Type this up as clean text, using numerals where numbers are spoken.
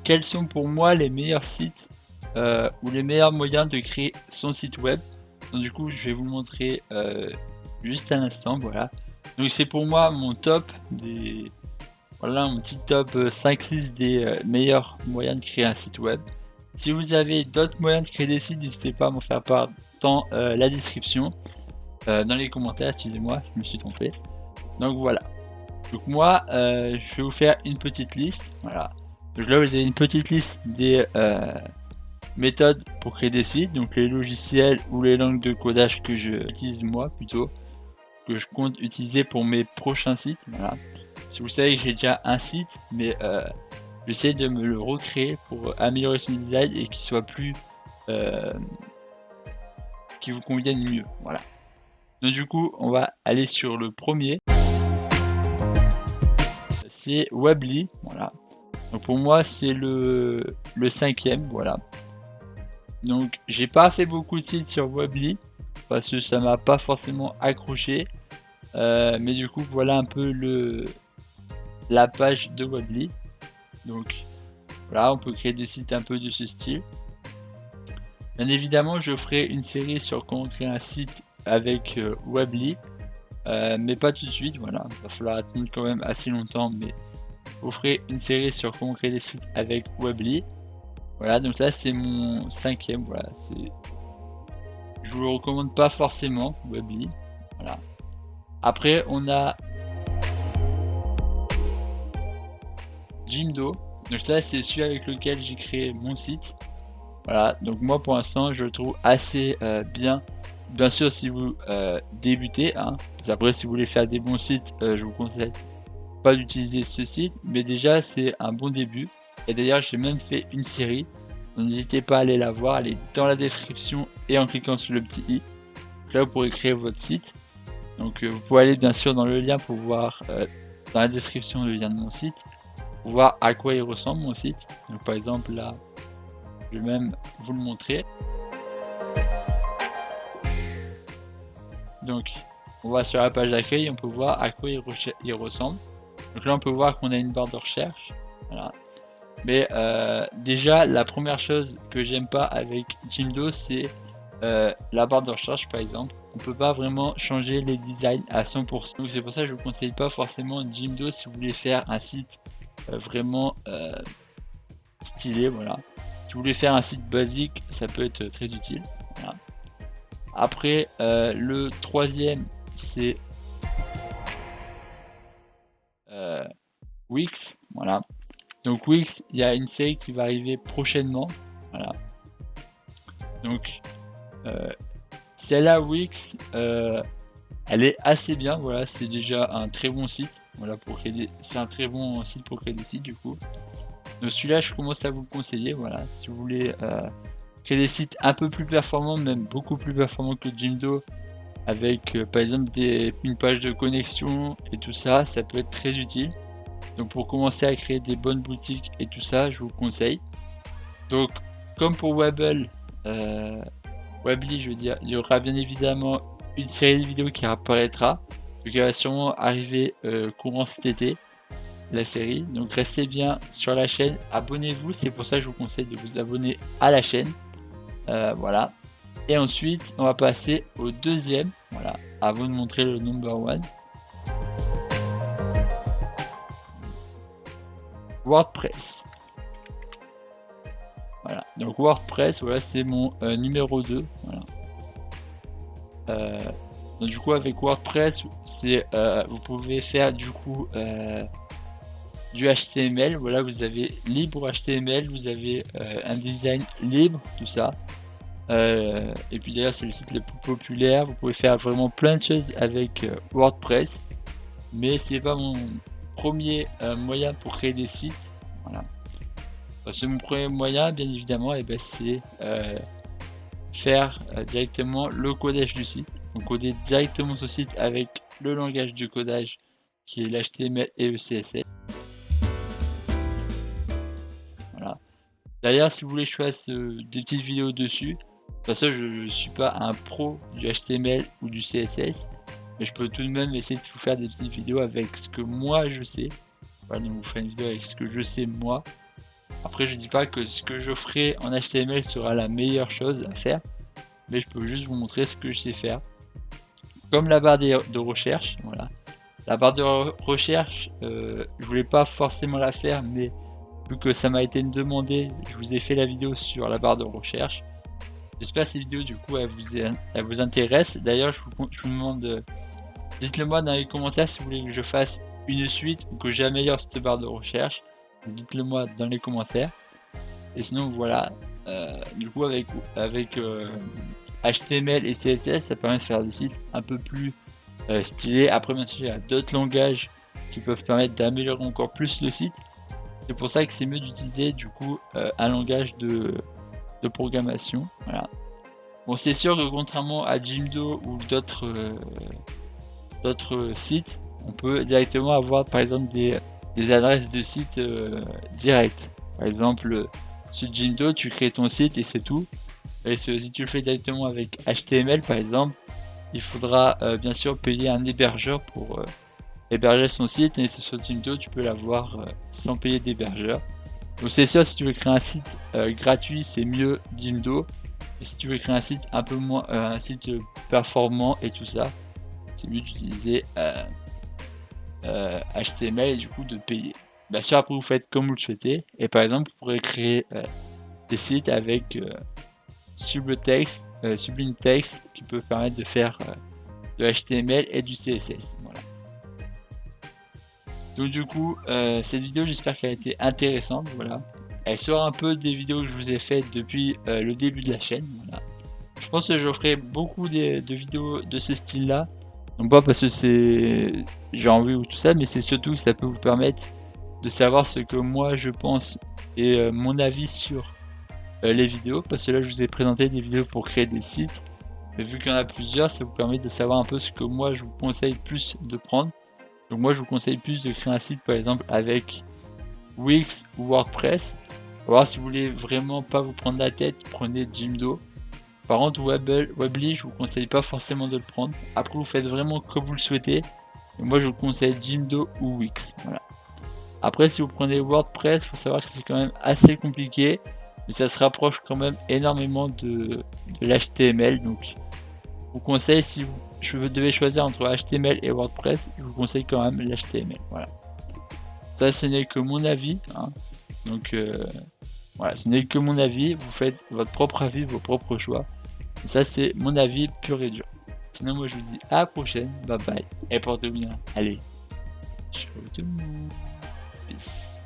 quels sont pour moi les meilleurs sites ou les meilleurs moyens de créer son site web. Donc du coup, je vais vous le montrer juste à l'instant, voilà. Donc c'est pour moi mon top des... Voilà, mon petit top 5-6 des meilleurs moyens de créer un site web. Si vous avez d'autres moyens de créer des sites, n'hésitez pas à m'en faire part dans la description, dans les commentaires, excusez-moi, je me suis trompé. Donc voilà. Donc moi, je vais vous faire une petite liste, voilà. Donc là, vous avez une petite liste des méthodes pour créer des sites, donc les logiciels ou les langues de codage que je utilise moi plutôt, que je compte utiliser pour mes prochains sites, voilà. Si vous savez que j'ai déjà un site, mais j'essaie de me le recréer pour améliorer son design et qu'il soit plus... qui vous convienne mieux, voilà. Donc du coup, on va aller sur le premier. C'est Weebly, voilà. Donc pour moi, c'est le cinquième, voilà. Donc j'ai pas fait beaucoup de sites sur Weebly parce que ça m'a pas forcément accroché. Mais du coup, voilà un peu la page de Weebly. Donc voilà, on peut créer des sites un peu de ce style. Bien évidemment, je ferai une série sur comment créer un site avec Weebly, mais pas tout de suite. Voilà, il va falloir attendre quand même assez longtemps, mais je vous ferai une série sur comment créer des sites avec Weebly. Voilà, donc là c'est mon cinquième. Voilà, je vous le recommande pas forcément, Weebly. Voilà. Après, on a Jimdo. Donc là, c'est celui avec lequel j'ai créé mon site. Voilà, donc moi pour l'instant, je le trouve assez bien. Bien sûr, si vous débutez, hein. Après, si vous voulez faire des bons sites, je vous conseille pas d'utiliser ce site. Mais déjà, c'est un bon début. Et d'ailleurs, j'ai même fait une série. Donc n'hésitez pas à aller la voir. Elle est dans la description et en cliquant sur le petit i. Donc là, vous pourrez créer votre site. Donc vous pouvez aller bien sûr dans le lien pour voir dans la description le lien de mon site, pour voir à quoi il ressemble mon site. Donc par exemple là, je vais même vous le montrer. Donc on va sur la page d'accueil, on peut voir à quoi il ressemble. Donc là on peut voir qu'on a une barre de recherche. Voilà. Mais déjà la première chose que j'aime pas avec Jimdo, c'est la barre de recherche par exemple. On peut pas vraiment changer les designs à 100%. Donc c'est pour ça que je vous conseille pas forcément Jimdo si vous voulez faire un site vraiment stylé, voilà. Si vous voulez faire un site basique, ça peut être très utile. Voilà. Après, le troisième, c'est Wix, voilà. Donc Wix, il y a une série qui va arriver prochainement, voilà. Donc celle-là, Wix, elle est assez bien, voilà, c'est déjà un très bon site, voilà, pour créer c'est un très bon site pour créer des sites du coup. Donc celui-là, je commence à vous le conseiller, voilà, si vous voulez créer des sites un peu plus performants, même beaucoup plus performants que Jimdo, avec par exemple une page de connexion et tout ça, ça peut être très utile. Donc pour commencer à créer des bonnes boutiques et tout ça, je vous conseille. Donc comme pour Weebly, je veux dire, il y aura bien évidemment une série de vidéos qui apparaîtra. Donc elle va sûrement arriver courant cet été, la série. Donc restez bien sur la chaîne, abonnez-vous, c'est pour ça que je vous conseille de vous abonner à la chaîne. Voilà. Et ensuite, on va passer au deuxième, voilà, avant de montrer le number one. WordPress. Voilà, donc WordPress, voilà, c'est mon numéro 2. Voilà. Donc du coup, avec WordPress, vous pouvez faire du coup du HTML. Voilà, vous avez libre HTML, vous avez un design libre, tout ça. Et puis d'ailleurs, c'est le site le plus populaire. Vous pouvez faire vraiment plein de choses avec WordPress, mais c'est pas mon premier moyen pour créer des sites. Voilà. Parce que mon premier moyen, bien évidemment, c'est faire directement le codage du site. Donc coder directement ce site avec le langage de codage qui est l'HTML et le CSS. Voilà. D'ailleurs, si vous voulez que je fasse des petites vidéos dessus, de toute façon, je ne suis pas un pro du HTML ou du CSS, mais je peux tout de même essayer de vous faire des petites vidéos avec ce que moi je sais. Voilà, donc vous ferez une vidéo avec ce que je sais moi. Après, je dis pas que ce que je ferai en HTML sera la meilleure chose à faire, mais je peux juste vous montrer ce que je sais faire. Comme la barre de recherche, voilà. La barre de recherche, je voulais pas forcément la faire, mais vu que ça m'a été demandé, je vous ai fait la vidéo sur la barre de recherche. J'espère que cette vidéo, du coup, elle vous intéresse. D'ailleurs, je vous demande, dites-le moi dans les commentaires si vous voulez que je fasse une suite ou que j'améliore cette barre de recherche. Dites-le moi dans les commentaires. Et sinon, voilà. Du coup, avec HTML et CSS, ça permet de faire des sites un peu plus stylés. Après, bien sûr, il y a d'autres langages qui peuvent permettre d'améliorer encore plus le site. C'est pour ça que c'est mieux d'utiliser du coup un langage de programmation. Voilà. Bon, c'est sûr que contrairement à Jimdo ou d'autres sites, on peut directement avoir par exemple des adresses de sites directes. Par exemple, sur Jimdo, tu crées ton site et c'est tout. Et si tu le fais directement avec HTML par exemple, il faudra bien sûr payer un hébergeur pour héberger son site, et sur Jimdo tu peux l'avoir sans payer d'hébergeur. Donc c'est sûr, si tu veux créer un site gratuit, c'est mieux Jimdo. Et si tu veux créer un site un peu moins, un site performant et tout ça, c'est mieux d'utiliser HTML et du coup de payer. Bien sûr, après vous faites comme vous le souhaitez. Et par exemple, vous pourrez créer des sites avec Sublime Text qui peut permettre de faire de HTML et du CSS. Voilà. Donc du coup, cette vidéo, j'espère qu'elle a été intéressante. Voilà. Elle sort un peu des vidéos que je vous ai faites depuis le début de la chaîne. Voilà. Je pense que je ferai beaucoup de vidéos de ce style-là. Non pas parce que j'ai envie ou tout ça, mais c'est surtout que ça peut vous permettre de savoir ce que moi je pense et mon avis sur les vidéos. Parce que là, je vous ai présenté des vidéos pour créer des sites. Mais vu qu'il y en a plusieurs, ça vous permet de savoir un peu ce que moi je vous conseille plus de prendre. Donc moi je vous conseille plus de créer un site par exemple avec Wix ou WordPress. Alors si vous voulez vraiment pas vous prendre la tête, prenez Jimdo. Par contre Weebly, je vous conseille pas forcément de le prendre. Après vous faites vraiment comme vous le souhaitez. Et moi je vous conseille Jimdo ou Wix. Voilà. Après si vous prenez WordPress, il faut savoir que c'est quand même assez compliqué. Mais ça se rapproche quand même énormément de l'HTML. Donc je vous conseille, si vous devez choisir entre HTML et WordPress, je vous conseille quand même l'HTML. Voilà. Ça, ce n'est que mon avis. Hein. Donc, voilà, ce n'est que mon avis. Vous faites votre propre avis, vos propres choix. Et ça, c'est mon avis pur et dur. Sinon, moi, je vous dis à la prochaine. Bye bye. Et portez-vous bien. Allez. Ciao tout le monde. Peace.